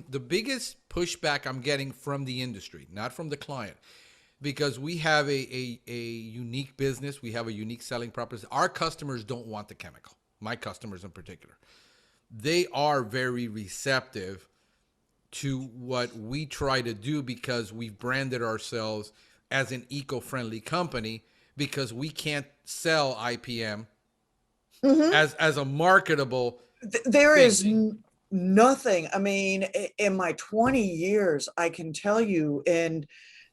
the biggest pushback I'm getting from the industry, not from the client, because we have a unique business, we have a unique selling proposition. Our customers don't want the chemical. My customers in particular, they are very receptive to what we try to do because we've branded ourselves as an eco-friendly company, because we can't sell IPM as a marketable There thing. is nothing. I mean, in my 20 years, I can tell you, and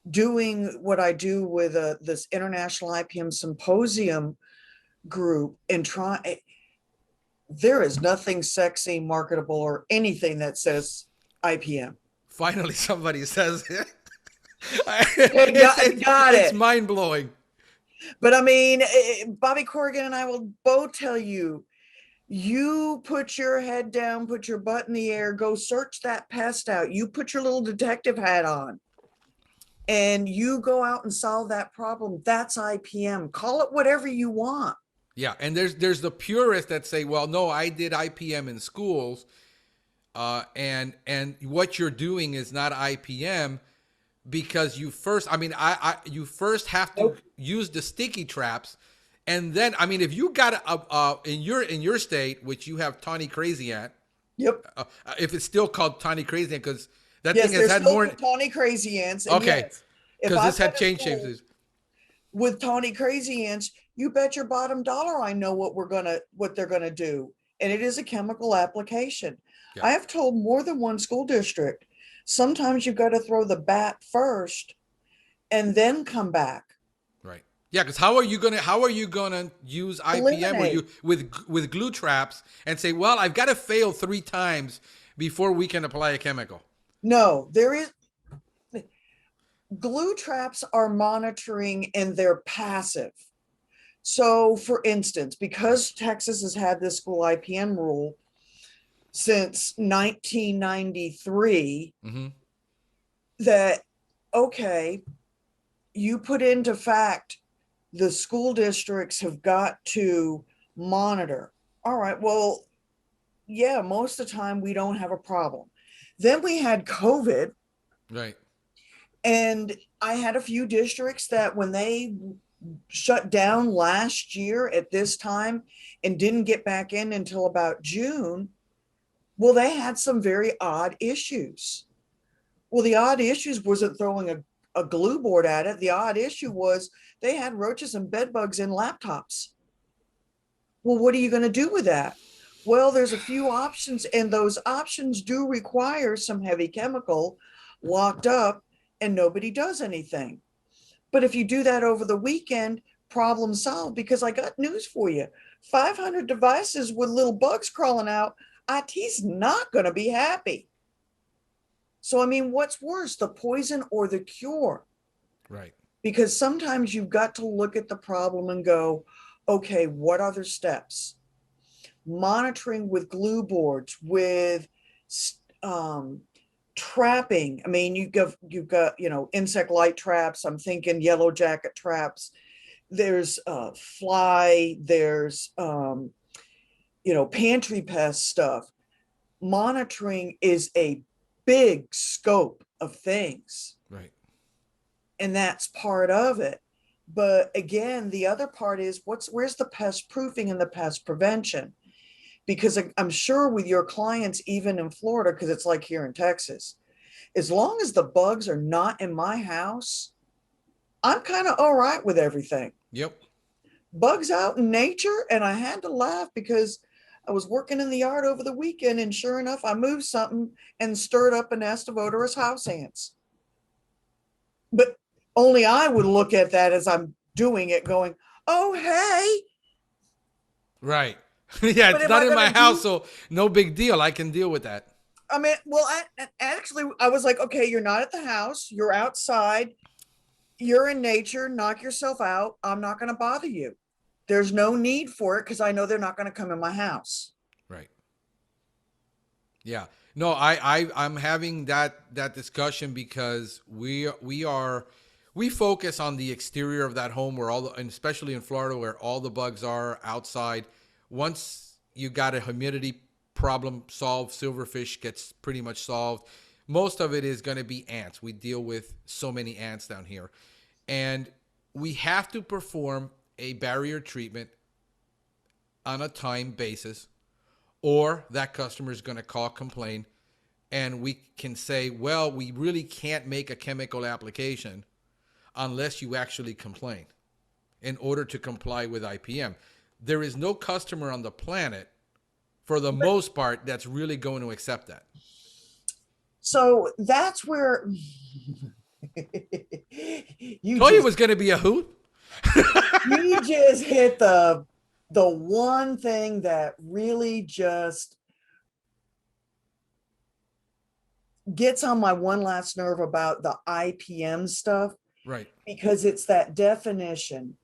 doing what I do with this International IPM Symposium group, and there is nothing sexy, marketable, or anything that says IPM. Finally, somebody says it. Got It's it. mind blowing. But I mean, Bobby Corrigan and I will both tell you, you put your head down, put your butt in the air, go search that pest out. You put your little detective hat on and you go out and solve that problem. That's IPM. Call it whatever you want. Yeah, and there's the purists that say, well, no, I did IPM in schools, and what you're doing is not IPM, because you first, I mean, you first have to use the sticky traps, and then, I mean, if you got in your state, which you have tawny crazy ant, Yep. if it's still called tawny crazy ant, because that Yes, thing has there's had still more. Tawny Crazy Ants. And Okay, yes, if because I this had went to change school shapes. with Tawny Crazy Ants, you bet your bottom dollar I know what they're gonna do. And it is a chemical application. Yeah. I have told more than one school district, sometimes you've got to throw the bat first and then come back. Right. Yeah, because how are you gonna use IPM where you Eliminate. with glue traps and say, well, I've got to fail 3 times before we can apply a chemical? No, there is glue traps are monitoring and they're passive. So for instance, because Texas has had this school IPM rule since 1993, that, okay, you put into fact, the school districts have got to monitor. All right, well, yeah, most of the time we don't have a problem. Then we had COVID, Right. and I had a few districts that when they shut down last year at this time and didn't get back in until about June, well, they had some very odd issues. Well, the odd issues wasn't throwing a glue board at it. The odd issue was they had roaches and bedbugs in laptops. Well, what are you going to do with that? Well, there's a few options, and those options do require some heavy chemical locked up, and nobody does anything. But if you do that over the weekend, problem solved, because I got news for you. 500 devices with little bugs crawling out, IT's not going to be happy. So, I mean, what's worse, the poison or the cure? Right. Because sometimes you've got to look at the problem and go, okay, what other steps? Monitoring with glue boards, with trapping. I mean, you've got, insect light traps. I'm thinking yellow jacket traps. There's fly, there's, pantry pest stuff. Monitoring is a big scope of things. Right. And that's part of it. But again, the other part is where's the pest proofing and the pest prevention? Because I'm sure with your clients, even in Florida, because it's like here in Texas, as long as the bugs are not in my house, I'm kind of all right with everything. Yep. Bugs out in nature. And I had to laugh because I was working in the yard over the weekend, and sure enough, I moved something and stirred up a nest of odorous house ants. But only I would look at that as I'm doing it going, oh, hey. Right. Yeah, But it's am not I in my going to house, do? so no big deal. I can deal with that. I mean, well, I was like, okay, you're not at the house. You're outside. You're in nature. Knock yourself out. I'm not going to bother you. There's no need for it because I know they're not going to come in my house. Right. Yeah. No, I'm having that discussion because we focus on the exterior of that home where and especially in Florida where all the bugs are outside. Once you got a humidity problem solved. Silverfish gets pretty much solved. Most of it is going to be ants. We deal with so many ants down here. And we have to perform a barrier treatment on a time basis, or that customer is going to call, complain, and we can say, well, we really can't make a chemical application unless you actually complain in order to comply with IPM. There is no customer on the planet, for the most part, that's really going to accept that. So that's where Told you it was going to be a hoot. you just hit the one thing that really just gets on my one last nerve about the IPM stuff. Right. Because it's that definition.